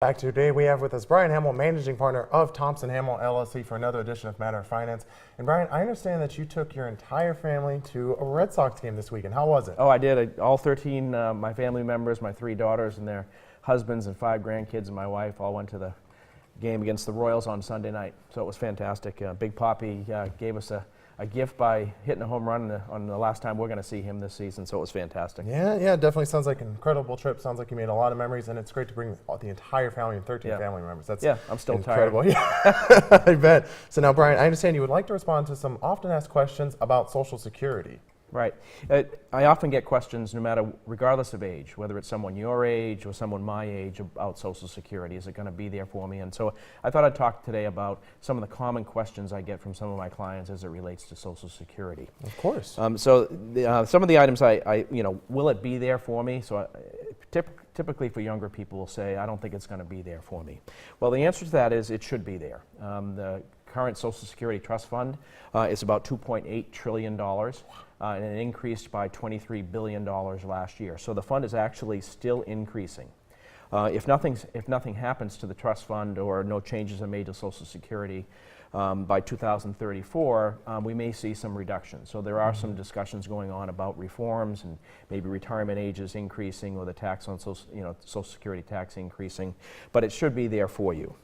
Back today, we have with us Brian Hamel, managing partner of Thompson-Hamel LLC, for another edition of Matter of Finance. And Brian, I understand that you took your entire family to a Red Sox game this weekend. How was it? Oh, I did. All 13 my family members, my 3 daughters and their husbands and 5 grandkids and my wife all went to the game against the Royals on Sunday night. So it was fantastic. Big Poppy gave us a gift by hitting a home run on the last time we're going to see him this season, so it was fantastic. Yeah, it definitely sounds like an incredible trip. Sounds like you made a lot of memories, and it's great to bring the entire family and 13 family members. That's I'm still incredible. tired. Yeah, I bet. So now, Brian, I understand you would like to respond to some often asked questions about Social Security. Right. I often get questions, regardless of age, whether it's someone your age or someone my age, about Social Security. Is it going to be there for me? And so I thought I'd talk today about some of the common questions I get from some of my clients as it relates to Social Security. Of course. Some of the items will it be there for me? So typically for younger people will say, I don't think it's going to be there for me. Well, the answer to that is it should be there. The current Social Security Trust Fund is about $2.8 trillion. And it increased by $23 billion last year. So the fund is actually still increasing. If nothing happens to the trust fund or no changes are made to Social Security by 2034, we may see some reductions. So there are some discussions going on about reforms and maybe retirement ages increasing or the tax on Social Security tax increasing, but it should be there for you.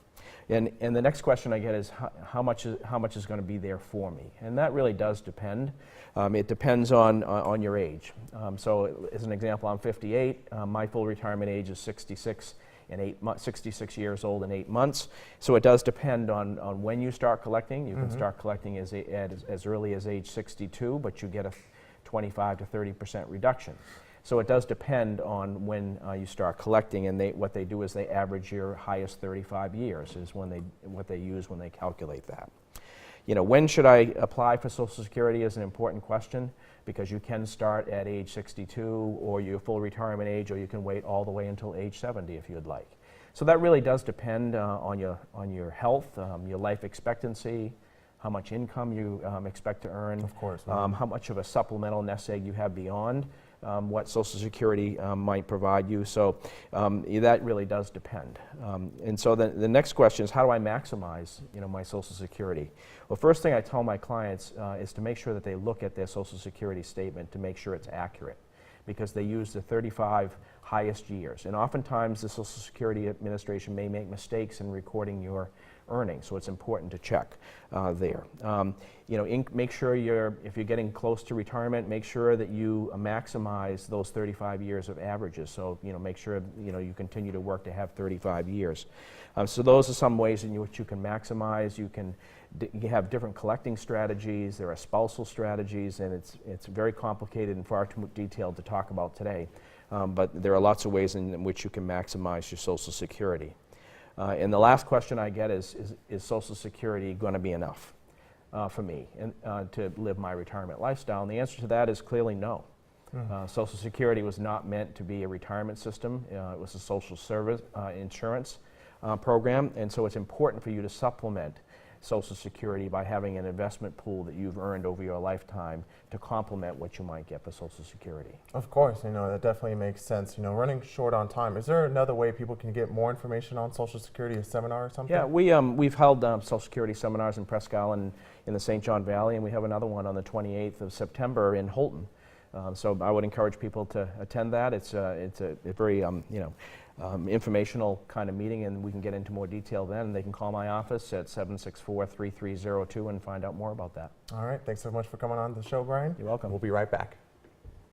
And the next question I get is how much is going to be there for me? And that really does depend. It depends on your age. So as an example, I'm 58. My full retirement age is 66 years old and 8 months. So it does depend on when you start collecting. You can start collecting as early as age 62, but you get a 25 to 30% reduction. So it does depend on when you start collecting, and what they do is they average your highest 35 years is what they use when they calculate that. When should I apply for Social Security is an important question, because you can start at age 62 or your full retirement age, or you can wait all the way until age 70 if you'd like. So that really does depend on your health, your life expectancy, how much income you expect to earn, of course, how much of a supplemental nest egg you have beyond what Social Security might provide you. So that really does depend. And so the next question is, how do I maximize my Social Security? Well, first thing I tell my clients is to make sure that they look at their Social Security statement to make sure it's accurate, because they use the 35 highest years. And oftentimes the Social Security Administration may make mistakes in recording your earnings, so it's important to check there. Make sure if you're getting close to retirement, make sure that you maximize those 35 years of averages. So make sure you continue to work to have 35 years. So those are some ways in which you can maximize. You can have different collecting strategies. There are spousal strategies, and it's very complicated and far too detailed to talk about today. But there are lots of ways in which you can maximize your Social Security. And the last question I get is Social Security going to be enough for me to live my retirement lifestyle? And the answer to that is clearly no. Social Security was not meant to be a retirement system. It was a social service insurance program, and so it's important for you to supplement Social Security by having an investment pool that you've earned over your lifetime to complement what you might get for Social Security. Of course, that definitely makes sense. Running short on time, is there another way people can get more information on Social Security, a seminar or something? Yeah, we've held Social Security seminars in Presque Isle in the St. John Valley, and we have another one on the 28th of September in Holton. So I would encourage people to attend that. It's a very informational kind of meeting, and we can get into more detail then. They can call my office at 764-3302 and find out more about that. All right. Thanks so much for coming on the show, Brian. You're welcome. We'll be right back.